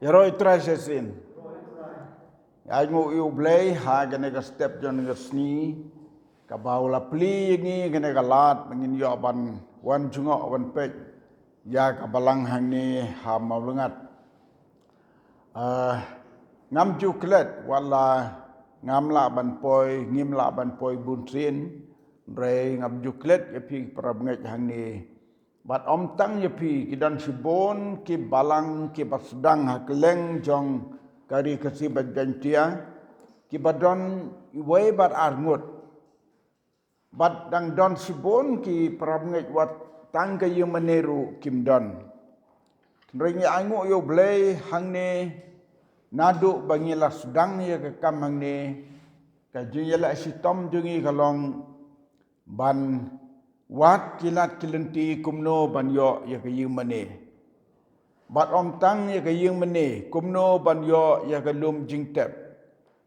Yaroi try sesin. Ay ngu iu blay ha gane ka step jon ga sni ka baula pli ngi gane ka lat mengin yo ban wan jungo wan pek ya ka balang hang ni ha maulungat. Ngam juklet wala ngam la ban poi ngim la ban poi bun trin re ngam juklet ya pi prabnget hang ni bat om tang ya pi kidan sibon ki balang ki basdang ha kleng jong kari kasi bajantia ki badon iway bat arngut bat dang don sibon ki prabnget wat tang ka yu meneru kim don ringi angu yo blay hang ni nadu bangila sedang ya ke kam hang ni ka jingela sitom jungi kalong ban wat kilat kilenti kumno ban yo ya ke yu mene bat om tang ya ke yu mene kumno ban yo ya ke lum jingtep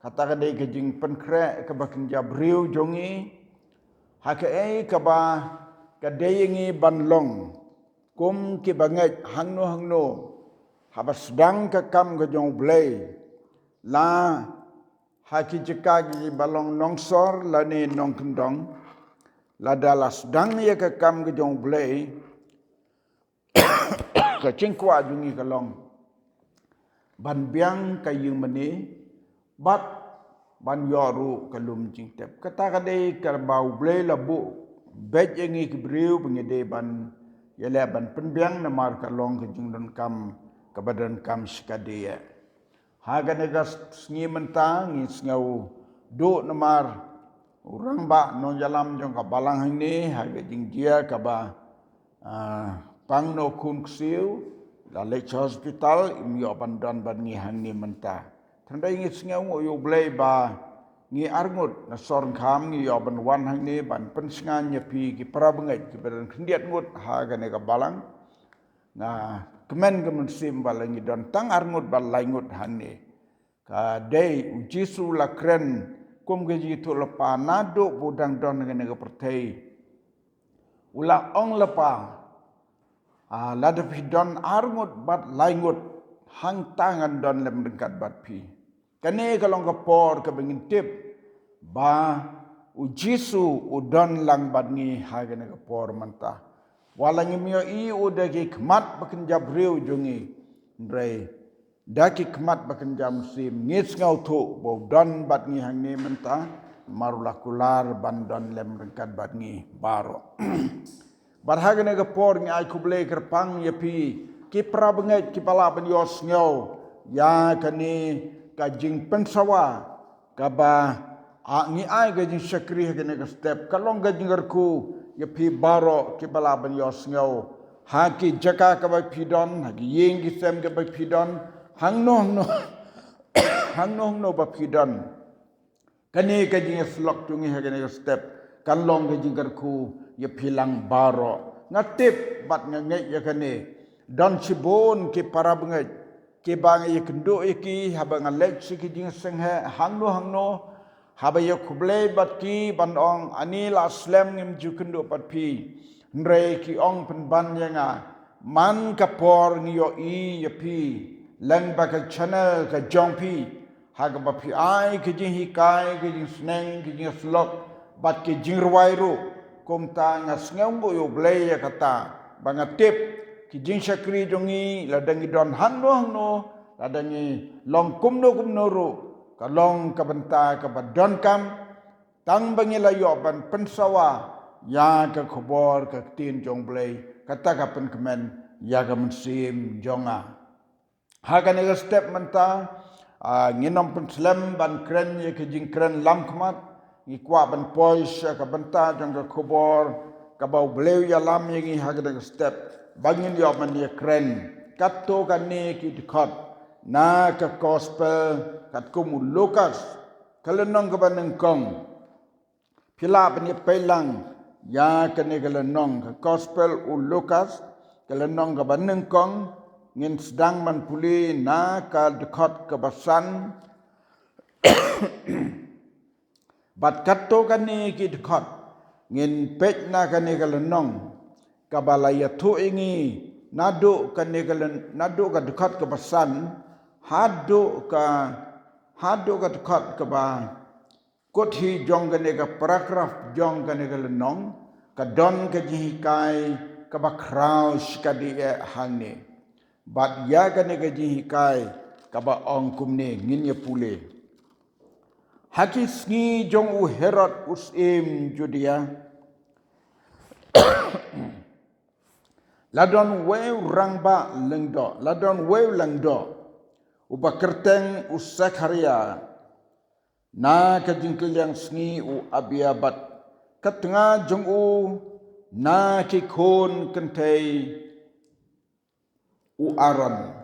kata ka dei ke jing penkre ke bakin jabriu jongi ha ke ei ka ba ka dei ngi ban long kum ki banget hangno habas sedang ke kam ke jong blay la haki jeka gi balong nongsor la ni nong kendong la dalas dang ya ke kam ke jong blay ka cingkwa jungi kalong ban biang ka yung mani bat ban yoru kalum jingtep kata ka dei ka bau blay la bu bet yengi ke briu pengede ban yale ban penbiang na mar kalong ke jing don kam ke badan kam sekadea haga negas sngi mentang ngi snau do na mar orang ba non jalam jong ka balang hang ni haga jing dia ka ba pang no kun ksiu la lech hospital im yo bandan ban ngi hang ni menta thandai ngi snau yo blay ba ngi arngut na sorn kham ngi yo ban wan hang ni ban pensngan nya pi ki prabangai ki badan khndiat ngut haga ne ka balang na kemen kemen sim balangi don tang arngut bal laingut hang ni ka dei ujisu la kren kum ge jitu lepa nado budang don ngene ke pertei ula ong lepa la de don arngut bat laingut hang tangan don lem dekat bat pi kane kalong ke por ke bengin tip ba ujisu udon lang bat ngi hagene ke por manta walangi mio i udah ki kmat bakin jabriu jungi ndrei daki kmat bakin jam sim ngis ngau thu bo don bat ngi hang ni menta marula kular bandon lem rengkat bat ngi baro bar hagene ke por ngi ai kuble kerpang ya pi ki prabenget ki pala ben yos ngau ya kani kajing pensawa kaba ngi ai gajing syakri hagene ke step kalong gajing gerku ya pi baro ki pala ben yos ngau haki jaka ka ba pidon haki yeng ki sem ka ba pidon hang no ba pidon kani ka jing slok tungi hagene step kan long ka jing ku ya pilang baro ngatip bat ngai ya kani don sibon ki para bengai ki bang ya kendo ki habang alek si ki jing seng hang no haba ya kublay bat ki ban ong ani la slam ngim ju kendo pat pi ndrei ki ong pen ban yanga man ka por ngi yo i ya pi lang ba ka channel ka jong pi haga ba pi ai ki jing hikai ki jing sneng ki jing slok bat ki jing rwairu kum ta ngas ngombo yo blay ya kata bangatip ki jing syakri jongi ladangi don hangno ladangi long kumno ru kalong ka benta ka badon kam tang bangila yo ban pensawa ya ka khobor ka tin jong blay kata ka pen kemen ya ka mensim jonga haga ne step menta nginom pen slam ban kren ye ke jing kren lam kmat ngi kwa ban pois ka benta jong ka khobor ka bau bleu ya lam ye ngi haga ne step bangin yo man ye kren katto ka ne ki dikot na ka gospel kat kumu Lukas kalenong ka banengkong pila ban ye pelang ya kene kalenong ka gospel u Lukas kalenong ka banengkong ngin sedang man puli na ka dekot ke basan bat kato kani ki dekat ngin pek na kani kalenong kabalaya tu ingi nado kani nado ka dekat ke pesan hado ka dekat ke ba kot hi jong kani ka paragraf jong kani kalenong ka don ka jihikai ka ba kraus ka di hangne bat ya kani ka jihikai ka ba ong kumne ngin ye pule hakis ngi jong u Herod usim Judea ladon weu rangba lengdo ladon weu lengdo uba kerteng u Zakaria na ka jingkel yang sngi u abiabat katengah jong u na ki kon kentei u Aaron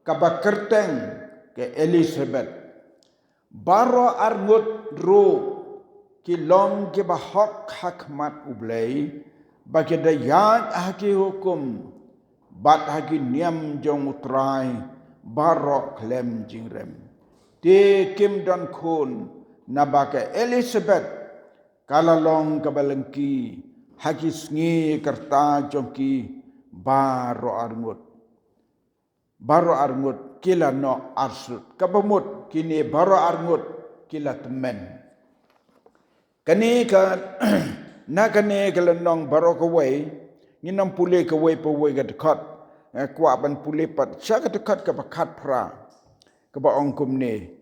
ka ba kerteng ke Elizabeth baro arngut ro ki long ki ba hok hakmat ublei bagi dayat haki hukum bat haki niam jong utrai baro klem jingrem te kim don kun nabake Elizabeth kalalong kabalengki haki sngi kerta jongki baro arngut kila no arsut kabamut kini baro arngut kila temen kani ka na kani kalanong baro kawai nginam pule kawai pawai ka dekat kwa ban pule pat sya ka dekat ka bakat pra ka ba ongkum ne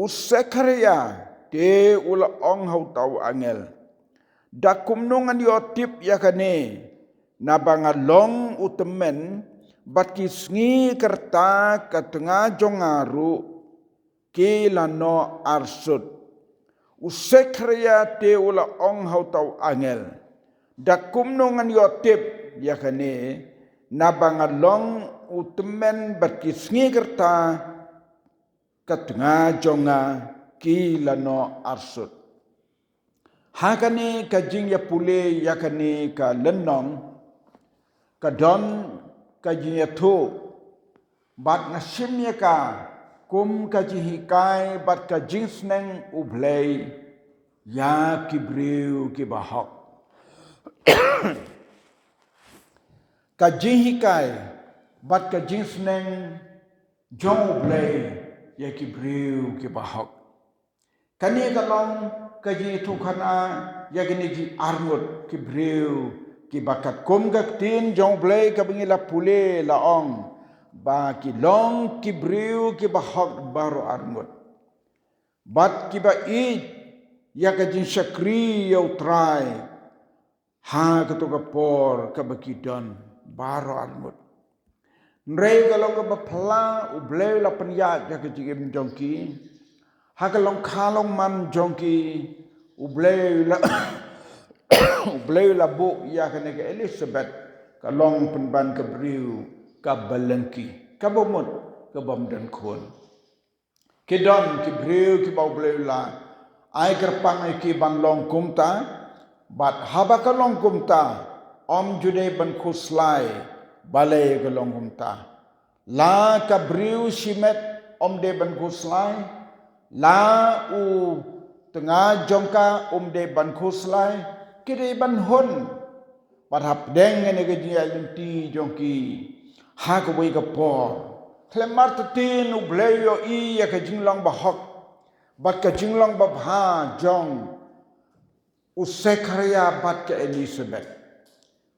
Zakaria te ula ong hau tau angel dakum nongan yotip yakane nabangalong utemen bat kisngi kerta ka tengah jongaru kilano arsut Zakaria te ula ong hau tau angel dakum nongan yotip yakane nabangalong utemen bat kisngi kerta ka tengah jonga kilano arsut hakane ka jing ya pule yakane ka lenong ka don ka jing ya tu bat ngasim ya ka kum ka jihikai bat ka jing sneng ublei ya kibriu ki bahok ka jihikai bat ka jing sneng jong ublei ya kibriu ki bahok kani kalong kaji tu khana ya gini ji arngut ki breu ki bakat kom gak tin jong blai ka bingila pule la ong ba ki long ki breu ki bahak baru arngut bat ki ba i ya ka jin sakri ya utrai ha ka to ka por ka bakidon baru arngut nrei kalong ka ba phla u blai la panya ya ka jigim jongki hakalong khalong man jongki ublei la bu ya kane ke Elizabeth kalong penban ke briu ka balengki ka bomot ka bom dan khon ke don ki briu ki bau blei la ai kerpang ai ki ban long kumta bat haba ka long kumta om jude ban khuslai balai ka long kumta la ka briu simet om de ban khuslai la u tengah jongka de ban khuslai kide ban hon padhap deng ne ge jia yunti jongki ha ko wei ka por klemar tin u bleyo i ya ka jinglong ba hok bat ka jinglong ba bha jong u Zakaria bat ka Elizabeth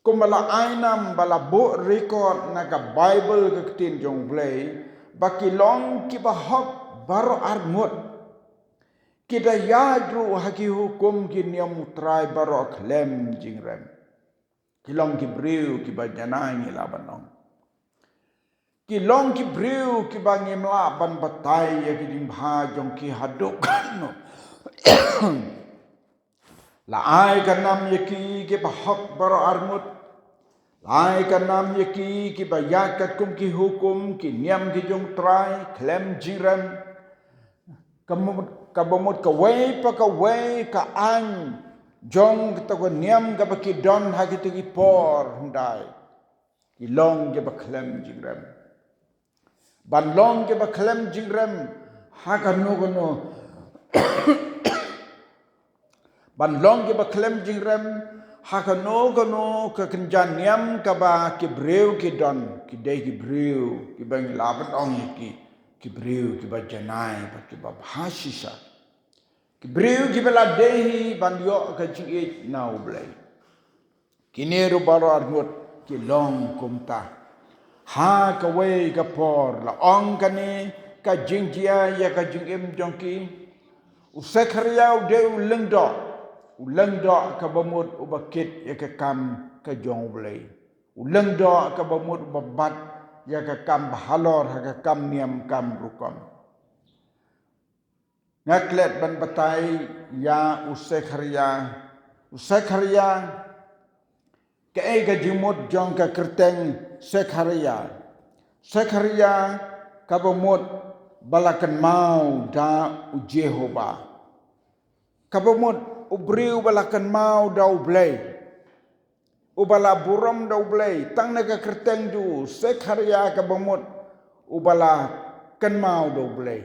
kumala ainam bala bo record na ka Bible ka tin jong blei bakilong ki ba hok baro arngut kita yadru haki hukum ki niam utrai baro klem jingrem kilong ki briu ki bajana ngi labanong kilong ki briu ki bangim laban batai ya ki dim bha jong ki haduk no la ai kanam ye ki ba hok baro arngut lai kanam ye ki ba yakat kum ki hukum ki niam ki jong trai klem jingrem kabomot ka wei pa ka wei ka an jong kita ko niam ka baki don ha kita ki por hundai ilong ke ba klem jingrem ban long ke ba klem jingrem ha ka no ban long ki ba klem jing rem hakano kano ka kenjan niam ka ba ki breu ki don ki dei ki breu ki bang labat ong ki breu ki ba janai ba ki ba bhasisa ki breu ki bela dehi ban yo ka jing e nau blai kineru baro arngot ki long kumta ha ka wei ka por la ong ka ni ka jing dia ya ka jing em jongki usakharia de ulengdo ka bamut ubakit ya ka kam ka jong blai ulengdo ka bamut babat ya ka kam bahalor ha ka kam niam kam rukam ngaklet ban batai ya usakharia ka ai ka jimut jong ka kerteng sekharia ka bamut balakan mau da Jehova ka bamut ubriu balakan mau da ublay ubala buram da ublay tang naga kerteng ju sekharia ka bamut ubala kan mau da ublay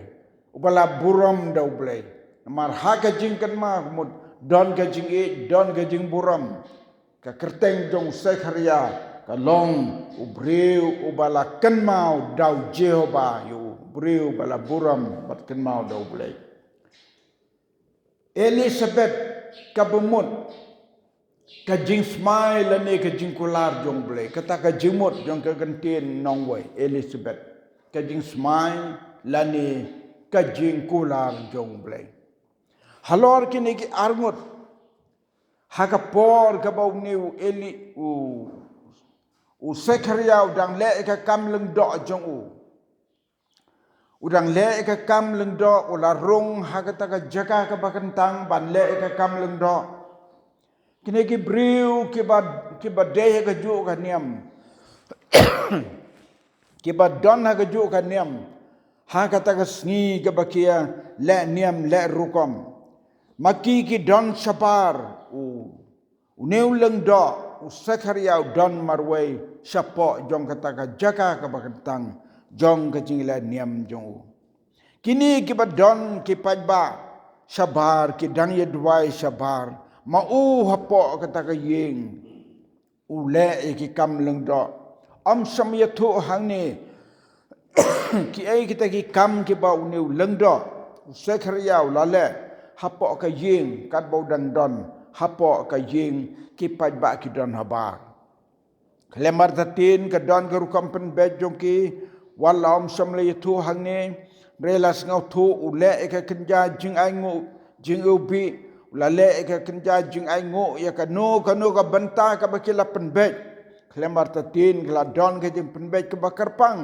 ubala buram da ublay mar ha ka jing kan ma mut don ka jing e don ka jing buram ka kerteng jong sekharia ka long ubriu ubala kan mau da Jehova yu ubriu bala buram bat kan mau da ublay Elizabeth ka bumut ka jing smile lane ka jing kular jong blai kata ka jimut jong ka gantien nong wai Elizabeth ka jing smile lane ka jing kular jong blai halor kini ki arngut haka por ka bau niu eli u sekharia udang le ka kam leng do jong udang le ka kam leng do ula rung haka ta ka jaka ka bakantang ban le ka kam leng do kini ki briu ki ba de ka ju ka niam ki ba don ha ka ju ka niam haka ta ka sngi ka bakia le niam le rukom maki ki don sapar u neu leng do u sekharia don marway sapo jong ka ta ka jaka ka bakantang jong ka jingla niam jong kini ki ba don ki pajba sabar ki dang ye dwai sabar ma u hapo ka ta ka yeng u le ki kam leng do am sam ye thu hang ni ki ai ki ta ki kam ki ba u ne leng do sekharia la le hapo ka yeng kat bau dan don hapo ka yeng ki pajba ki don haba klemar tatin ka don ka rukam pen be jong ki walam samle thu hangne relas ngau thu ule ka kenja jing ai ngu jing ubi lale ka kenja jing ai ngu ya ka no ka banta ka bakila penbe klemar tatin kala don ka jing penbe ka bakarpang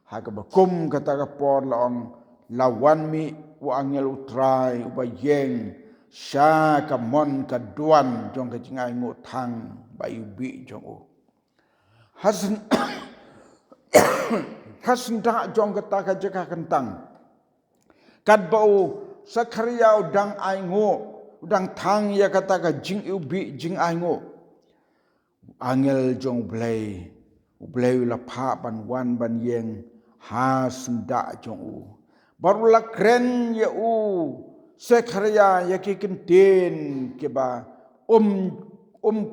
ha ka bakum kata ka por laong lawan mi wa angel utrai uba yeng sha ka mon ka duan jong ka jing ai ngu thang ba ubi jong u hasan Hasnda jong kata ka jaka kentang kat bau sakharia udang aingo udang thang ya kata ka jing ubi jing aingo angel jong blai la pha ban wan ban yeng hasnda jong u barula kren ya u sakharia ya ki kenten ke ba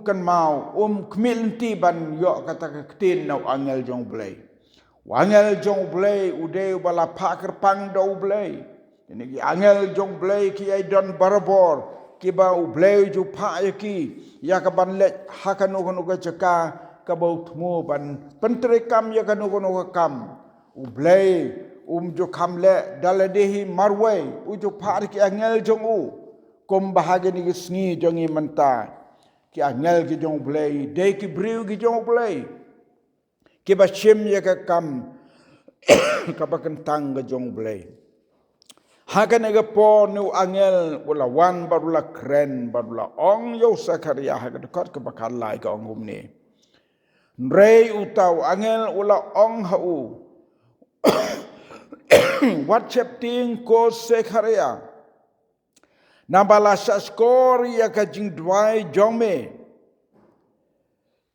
kan mau kmilti ban yo kata ka kten nau angel jong blai Angel jong blai ude bala pakar pang do blai ini ki angel jong blai ki ai don barabor ki ba u blai ju pa ki ya ka ban le hakano kono ka chaka ka bau thmu ban pentre kam ya kano kono ka kam u blai jo kam le daladehi marwai u ju pa ki angel jong u kom bahage ni sngi jong i manta ki angel ki jong blai de ki briu ki jong blai ki ba shem ya ka kam ka ba kentang ga jong blai ha ka ne ga po nu angel wala wan barula kren barula ong yo sakharia ha ka kot ka ba kan lai ka ong ni rei utau angel wala ong ha u whatsapp ting ko sakharia na bala sa skor ya ka jing dwai jong me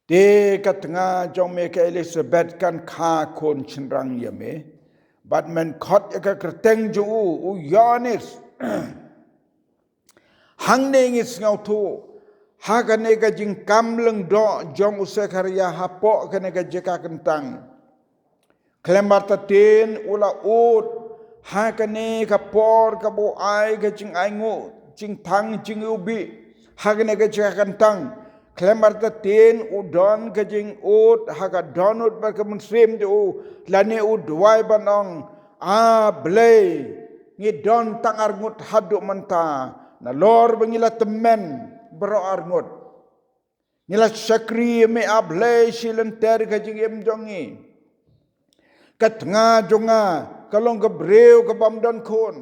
de katanga jong me ka Elizabeth kan kha kon chinrang yame but man khot ka kerteng ju u yanis hang ne ngis ngau tu ha kane ka jing kam leng do jong Zekaria hapo kane ka jeka kentang klembar tatin ula ut ha kane ka por ka bo ai ka jing ai ngo jing thang jing ubi ha kane ka jeka kentang klembar tatin udon ka jing ut ha ka donut ba ka muslim du lane u duai banong a blay ngi don tang arngut haduk menta na lor bangila temen bro arngut ngila sakri me ablay silenter ka jing em jongi kat nga jonga kalong ka breu ka bamdon kon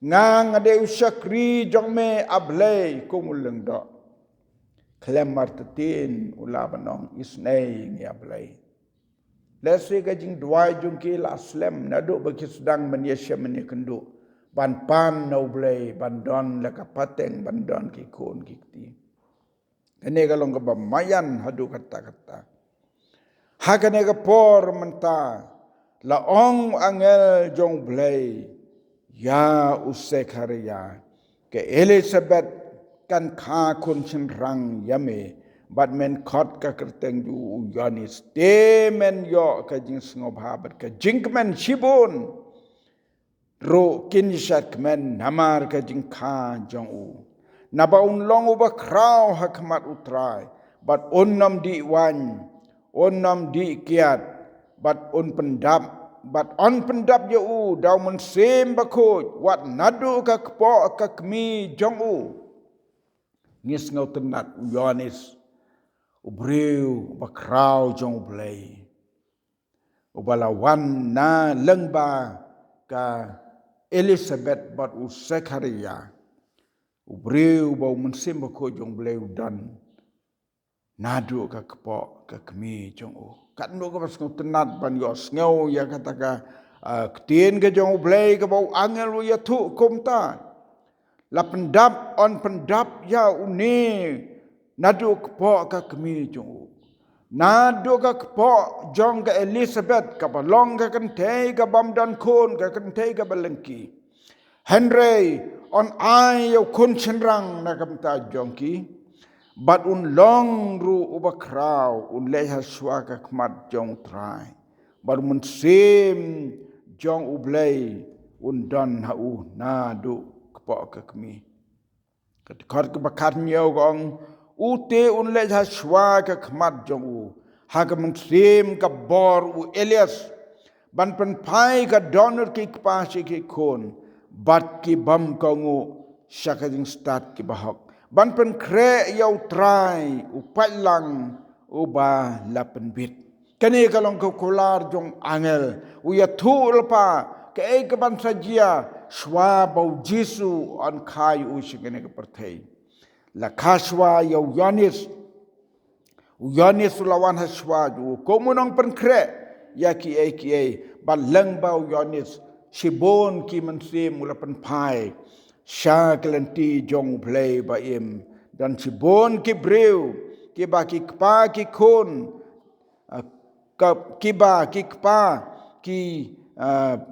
nga ade usakri jong me ablay kumuleng do klemar tatin ulabanong isnay ngi ablay lesri ka jing duai jong ki la aslem nadu bagi sedang menyesya menyekendu ban pan no blay bandon la ka pateng bandon ki kon ki ti kene kalong ka bamayan hadu kata-kata ha kene ka por menta la ong angel jong blay ya Zekaria ke Elizabeth kan kha kun chin rang yame bat men khot ka kerteng ju Yohanes te men yo ka jing sngob habat ka jingmen shibun ro kinishat men namar ka jing kha jong u naba un long uba kraw hakmat utrai bat onnam di wan onnam di kiat bat on pendap bat on pendap je u daw men sem bakoj wat nadu ka kpo ka kmi jong u ngis ngau tenat Yohanes ubreu bakraw jong blay ubalawan na lengba ka Elizabeth bat Zekaria ubreu bau mensim bako jong blay dan nadu ka kpo ka kmi jong u kat no ka pas ngau tenat ban yos ngau ya kata ka ketien ka jong blay ka bau angel ya tu komta la pendap on pendap ya uni nadu kpo ka kmi jong nadu ka kpo jong ka Elizabeth ka balong ka kentei ka bamdan kon ka kentei ka balengki Henry on ai yo kun chenrang na kamta jongki bat un long ru ubakraw un leha shwa ka kmat jong trai bat mun sim jong ublay un don ha u nadu ka kmi kat khat ka bakat nyau gong ute un le ha shwa ka khmat jong u ha ka mun sim ka bor u Elias ban pen pai ka donor ki pa si ki kon bat ki bam ka ngu shakading start ki bahok ban pen kre yau trai u patlang u ba lapen bit kani kalong ko kolar jong angel u ya thu pa ke ek ban sajia shwa bau Jesu on khai u shikene ke perthei la khashwa yo Yohanes lawan haswa ju komunong penkre ya ki ban leng bau Yohanes shibon ki mense mula penpai sha kelenti jong play ba im dan shibon ki breu ki ba ki kpa ki kon ki ba ki kpa ki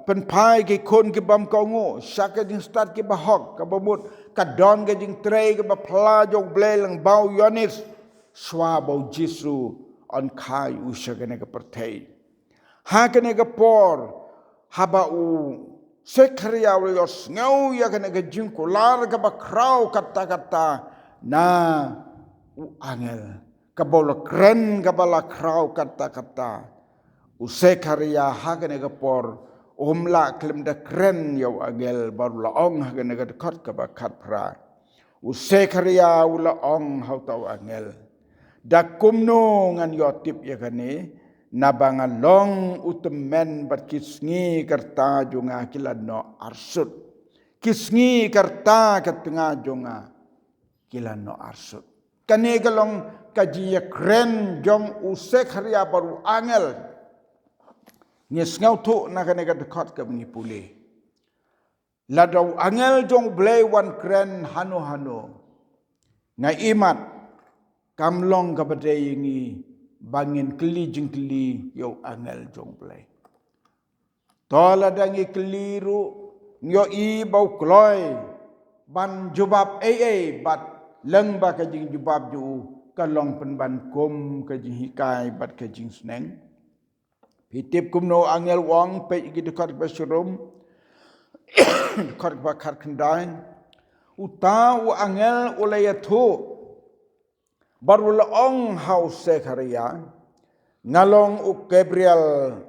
penpai ki kon ki bam kau ngo saka jing start ki bahok ka bamut ka don ka jing trei ka ba pla jong blay lang bau Yohanes swa bau Jesu on khai u shakane ka perthei ha kane ka por haba u Zekaria u yos ngau ya kane ka jing kolar ka ba kraw kata na u angel ka bola kren ka bala kraw kata Zekaria hagane ka por omla klem da kren yo agel baru la ong hagane ka dekat ka bakat pra Zekaria ula ong hau tau angel da kumno ngan yo tip ya kane nabanga long utemen bat kisngi karta junga kilano arsut kisngi karta ka tengah junga kilano arsut kane kalong kaji kren jong Zekaria baru angel ngis ngau tu na kane ka dekat ka bengi pulih ladau angel jong blay wan kren hanu ngai imat kamlong ka badai ngi bangin keli jing keli yo angel jong blay tola dangi keliru ngyo i bau kloy ban jubab bat leng ba ka jing jubab ju ka long pen ban kum ka jing hikai bat ka jing sneng pitip kumno angel wong pe gi dekat ba surum dekat ba kar kendain uta u angel ulayatu barul ong haus Zekaria ngalong u Gabriel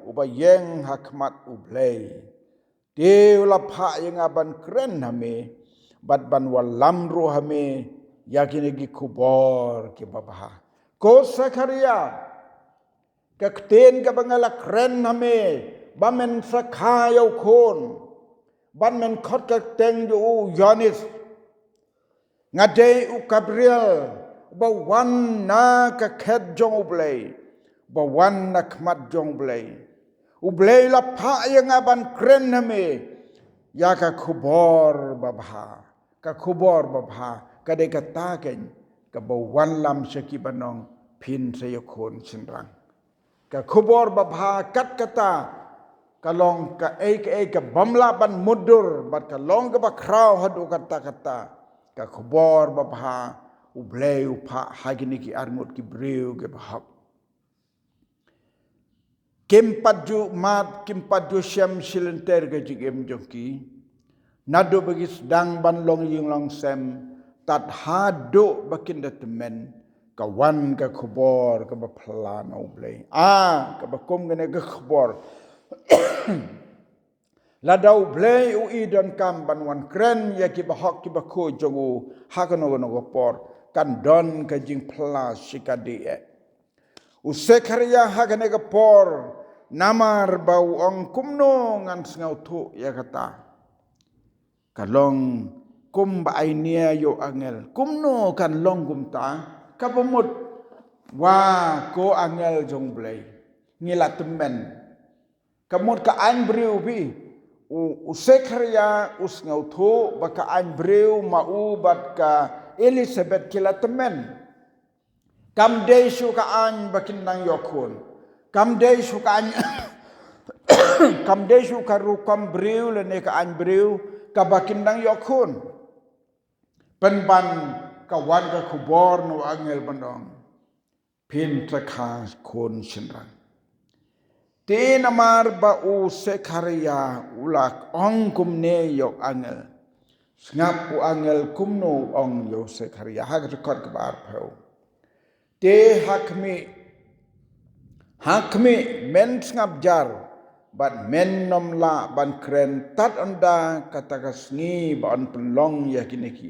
u bayeng hakmat u blay Deu la pha yang aban keren hame bat ban walam ro hame yakine gi kubor ki babaha ko Zekaria ka kten ka bangala keren hame bamen sakha yau khon ban men khot ka teng ju Yohanes ngade u Gabriel ba wan na ka khet jong blay ba wan na khmat jong blay ublay la pha yang aban kren hame ya ka khubor babha ka de ka ta ken ka ba wan lam seki banong phin se yakon sinrang ka khubor babha kat kata ka long ka ka bamla ban mudur bat ka long ka ba kraw hadu kata ka khubor babha ublay upha hagini ki armut ki breu ke bahak Kempadu syam silenter ke jigem joki nado bagi sedang ban long yung long sem tat hado bakin datemen kawan ke khobor ke baplan oblay ke bakom gene ke khobor ladau blay u idon kam ban wan kren ya ki bahak ki bako jogu hakano no por kan don ke jing plas sikadi u Zekaria hakane ke por namar bau ong kumno ngan sngau tu ya kata kalong kum ba ainia yo angel kumno kan long gumta kapamut wa ko angel jong blay ngilat temen kamut ka an breu bi u Zekaria us ngau tu ba ka an breu mau bat ka Elizabeth kilat temen kam day su ka an bakin nang yokun kam day su ka rukam breu le ne ka an breu ka bakin nang yokun penban kawan ka kubor no angel bandong pin trakha kon sinrang te namar ba u Zekaria ulak ong kumne yok angel ngap u angel kumno ong yo Zekaria ha rekod ka bar phau te hakme men ngap jar bat men nom la ban kren tat onda kata kasngi ban pelong ya kini ki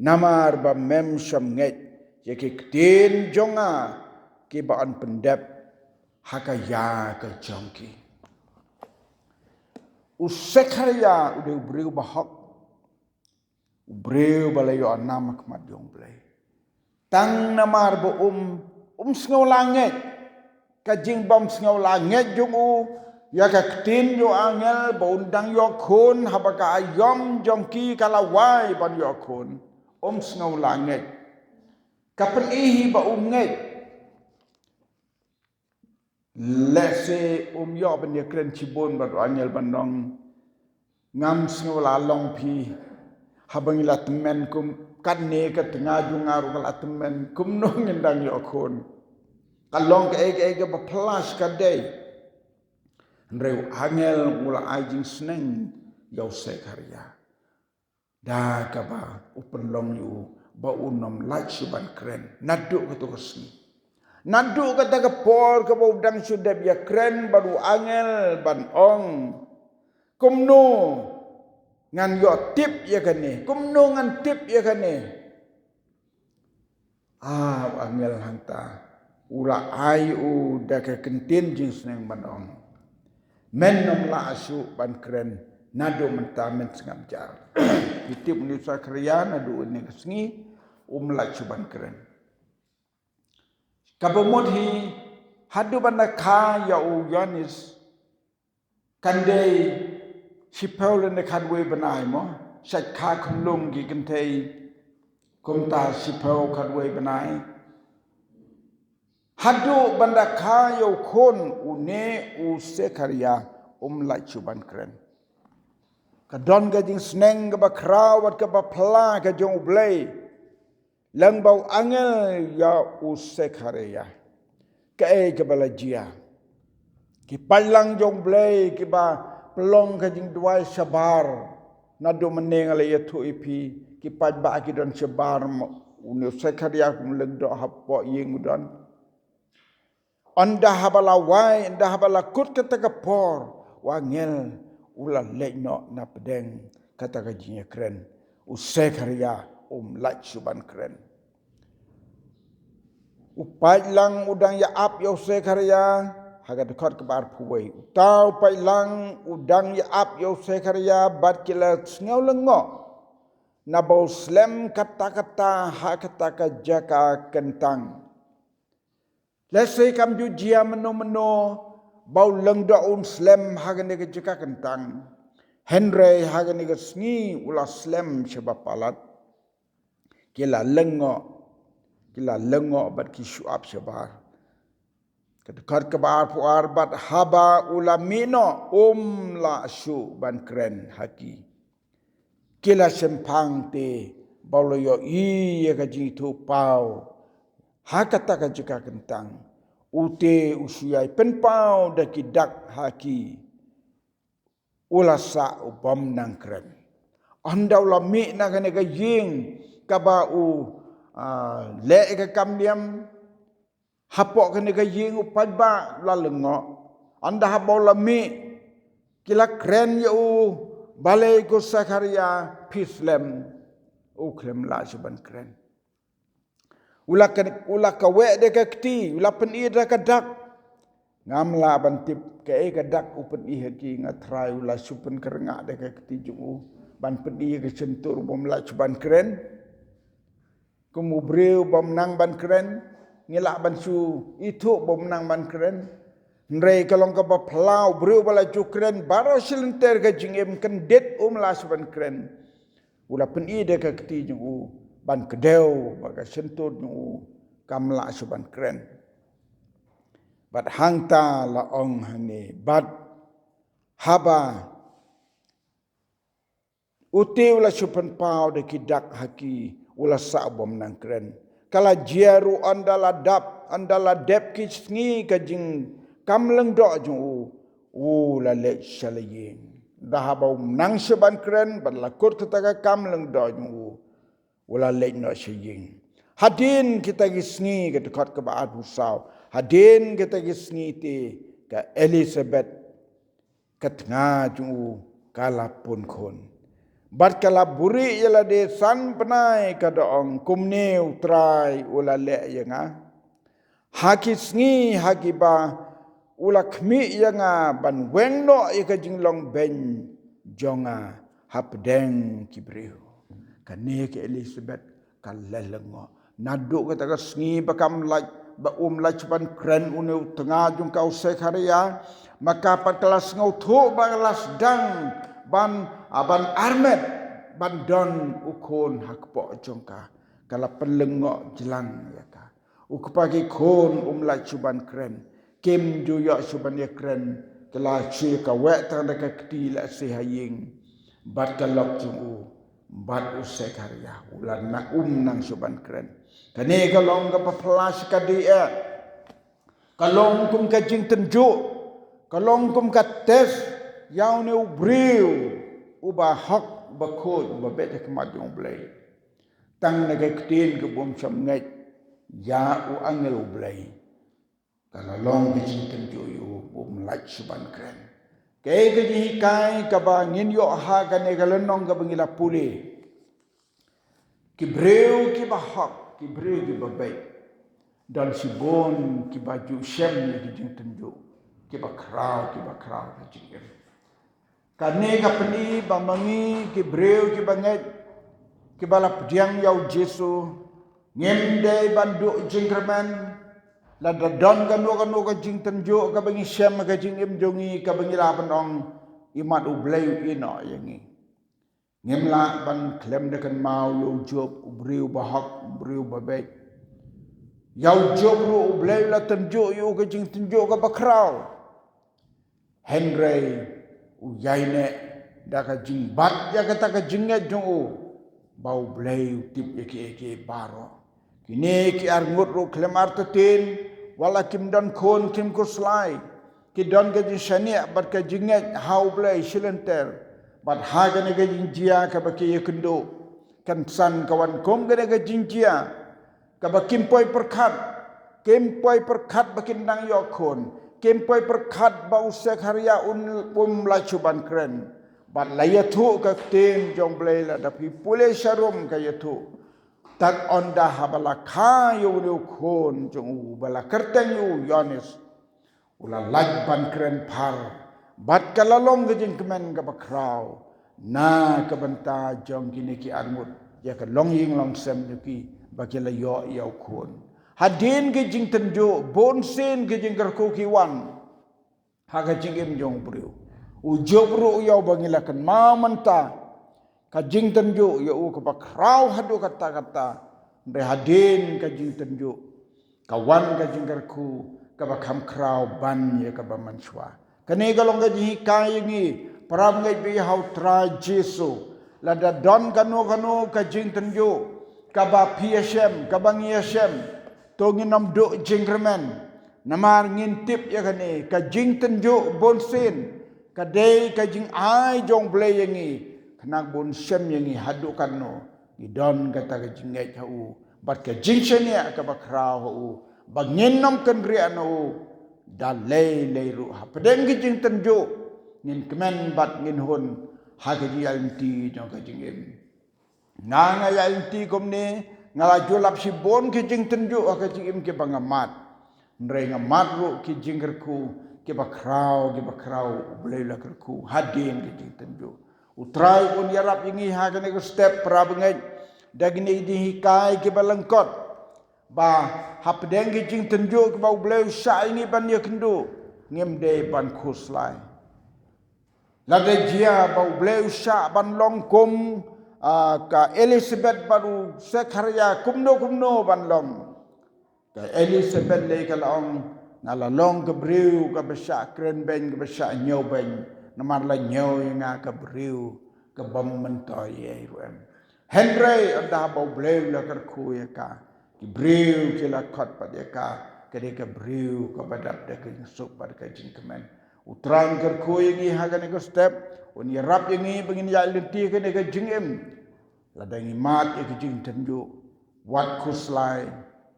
namar ba mem sham nget ya ki kten jonga ki ban pendep hakaya ke jongki u Zekaria udah breu bahak breu balayo nam akmat jong blay tang namar bo sngau langit kajing bom sngau langit jong ya ka ktin yo angel ba undang yo khon habaka ayom jongki kalawai ban yo khon sngau langit kapen ihi ba nget lese yo ban ye kren cibon ba angel bandong ngam sngau la long pi habang ila temen kum kanne ka tengah jungaru kala temen kum no ngendang yo khon kalong ke ba plus ka day Reu angel mula ajing seneng yau Zekaria da ka ba upen long yu ba unom like suban kren nadu ka to kesni nadu ka daga por ka ba udang sudah ya kren baru angel ban ong kumno ngan yo tip ya kane kumno ngan tip ya kane angel hanta ula ayu da ka kentin jing seneng ban ong men nom la asu ban kren nado menta men sengam jar pitip ni Zekaria nado ni kesngi la ban kren kabomot hi hadu ban kha ya u Yohanes kandei si Paul ne kadwe banai mo sat kha khumlung gi kentei kumta si Paul kadwe banai hadu banda kha yo khon une u Zekaria lai chuban kren Kadon ka jing sneng ka ba krawat ka ba pla ka jong ublay. Lang bau angel ya usek hareya. Ka ka balajia. Ki palang jong blay ki ba pelong ka jing duai sabar. Nado meneng ala ya tu ipi ki paj ba ki don sabar unu sekaria kum legdo hapo yeng don. Anda habala wai anda habala kut kata kapor wangel ula lekno na pedeng kata gajinya keren usekaria lach suban keren. Upai lang udang ya ap ya usekaria haga dekat kebar puwei. Tau pai lang udang ya ap ya usekaria bat kila ngau lengo. Nabau slem kata-kata kata jaka kentang. Lesai kam ju jia meno bau leng daun slem hagan ke jaka kentang. Henry hagan ke sngi ula slem sebab palat. Kila lengo bat ki suap sebar. Kedekat kebar puar bat haba ula mino la su ban keren haki. Kila sempang te baulo yo iya ka jitu pau. Hakata ka jika kentang. Ute usiai penpau da kidak haki. Ula sa ubam nang keren. Andau la mi na kene ka ying kaba le ka kamdiam. Hapok kene ka ying upad ba la lengo. Anda habau la mi kila keren ya balai ko sakaria pislem uklem la seban keren. Ula kawe de ka kti, ula pen i da ka dak. Ngamla ban tip ka ka dak upen i haki ngatrai ula supen kerenga de ka kti jungu ban pen i ka sentur bom la seban keren. Kemubreu bom nang ban keren, ngilak ban su itu bom nang ban keren. Nrei kalong ka ba plau breu bala ju keren baro silenter ka jingem kendet la seban keren. Ula pen i de ka kti jungu ban kedeu baga sentur nu kamla suban keren. Bat hangta la ong hane bat haba uti ula supan pau de kidak haki ula sabom nang keren. Kala jiaru andala dep kisngi kajing kamleng do jung la lek shalaying. Dah haba nang suban keren ban lakur kataga kamleng do jung wala lek no sying. Hadin kita gisni ke dekat ke baat usau. Hadin kita gisni ti ke Elizabeth ke tengah jungu kalapun kon. Bat kala buri yala de san penai ke doong kumneu trai wala lek yanga. Hakisni hakiba ula kmi yanga ban weng no ika jinglong ben jonga hapdeng kibriu. Kani ke Elizabeth kalelengo naduk kata sngi bakam laj ba laj ban kren unu tengah jung kau sekaria maka pat kelas ngau thu ba kelas dang ban armet ban don ukon hakpo jongka kala pelengo jelang ya ka ukpagi kon laj ban kren kim ju ya suban ya kren kala chi ka wek tang ka kti la se haying bat kalok jung bat usai karya ulan na nang suban keren. Kani kalong ka paplas ka dia. Kalong kum ka jing tenjuk. Kalong kum ka tes yaw ne ubriu uba hak bakod uba bete kemat yung blay. Tang nagaktin ka bum samngat ya u angel ublay. Kalong ka jing tenjuk yu bum laj suban keren. Kaya kajihikai kaba nginyo ha kani kalenong kabangila puli. Kibreu kibahak, kibreu kibabai. Dan sibon kibaju syem ni kijing tenju. Kibakrau kijing. Kani kapeni bamangi kibreu kibanget. Kibalap diang yau Jesu. Ngemde banduk jingkerman. Lada don kanu kajing tenju kabangi syem kajing imjongi kabangi lapan ong imat ublayu ino yangi. Ngemla ban klem dekan mau yo job ubriu bahak ubriu babek. Yau job ru ublayu la tenju yo kajing tenju ka bakrau. Henry uyaine dah ka jing bat ya kata ka jinget jong o bau blai tip eke baro kini ki arngut ro klemar tetin wala kim don kon kim ko slai ki don ga jing shania bat ka jinget hau blai silenter bat ha ga ne ga jing jia ka ba ki yekendo kan san kawan kom ga ne ga jing jia ka ba kim poi perkat kempoi perkat bakin nang yokon kempoi perkat bau sekharia lacuban kren bat layatu ka tem jong blela dapi pule sharum ka yatu tak onda habala kayu ni kon jong bala kerteng yu yones ula laj ban kren par bat kalalong gejing kemen ka bakrau na ka banta jong kini ki armut ya ka long ying long sem ki bakila yo yau kon hadin ke jing tenjo bonsen ke jing kerko kiwan haga jing im jong brio ujo bro yau bangilakan mamanta ka jing tenjo ya u ka bakrau hadu kata be hadin ka jing tenjo kawan ka jing kerko ka bakam krau ban ya ka bamanswa kane galong ka jing kai ngi param ngai be hau tra jesu lada don kanu ka jing tenjo ka ba psm ka bang yesem tongin nam do jingremen namar ngintip ya kane ka jing tenjo bonsen ka dei ka jing ai jong blei yangi knak bon sem yangi hadu kanno idon kata ka jing ngai hau bat ka jing senia ka bakrau hau bangin nam kan ri anu da lei ru ha pedeng ki jing tenjo ngin kemen bat ngin hun ha ka ji alti jong ka jing em nga alti komne ngala julap si bon ki jing tenju ka jing im ke bangamat ndre ngamat ru ki jinggerku ke bakrau blei la kerku hadin ki jing tenju utrai un yarap ingi ha kan ko step prabengai dagni di hikai ke balangkot ba hapdeng ki jing tenju ke bau blei sha ini ban ye kendu ngem de ban khuslai lade jia bau blei sha ban longkom ka Elizabeth baru sekharia kumno banlong ka Elizabeth le ka long ngala long ka briu ka besha kren ben ka besha nyau ben namar la nyau nga ka briu ka bam mentoy ye ruem Henry anda bau bleu la kar khu ya ka ki briu ki la khot pa ya ka de ka briu ka badap de ka sup par ka jing kemen utrang kar khu ye ha ga ne ko step un ya rap yengi bengin ya lenti ke ne ka jingem la dangi mat e jing tenju wat kuslai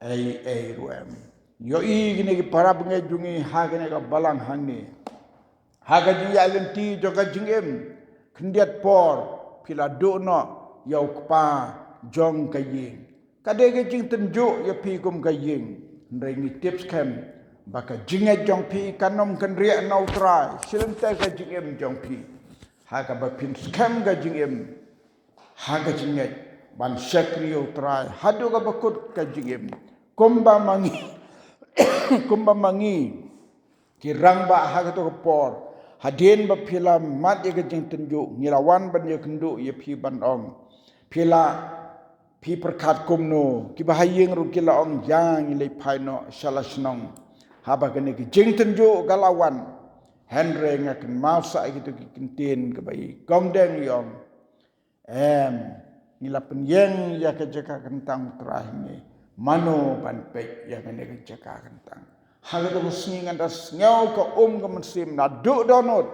ai ruem yo i gine ki para bengai jungi ha ne ka balang hangi ha ga ji ya lenti jo ka jingem kendiat por pila do no yau kpa jong ka yin ka de ke jing tenju ya pi kum ka yin ndrengi tips kem baka jinget jong pi kanom kan ria nau trai silente ka jingem jong pi haga ba pin scam ga jingem haga jinget ban sekrio trai hadu ga bakut ka jingem kumba mangi kirang ba haga to por hadin ba pila mat ye ga jing tenju ngirawan ban ye kendu ye pi ban ong pila pi perkat kumno ki ba hayeng ru kila ong yang le paino salasnong haba kene ki jing tenju galawan Henry ngakan masa gitu kintin ke bayi gomdeng yom ngila penyeng ya ke jaka kentang terakhir mano panpek ya kene ke jaka kentang hal itu musngingan das ngau ke ke mesim na duk donut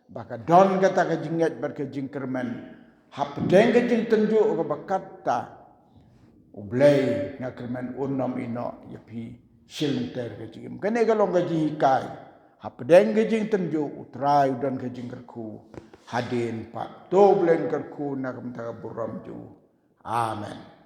baka don kata ke jinget ber ke jingkermen hapdeng ke jing tenju ke bakata ublei ngakermen unom ino yapi silenter ke jingem kene galong ke jikai hapdeng ke jing tenju utrai dan ke jing kerku hadin pak doblen kerku nak mta buram ju amen.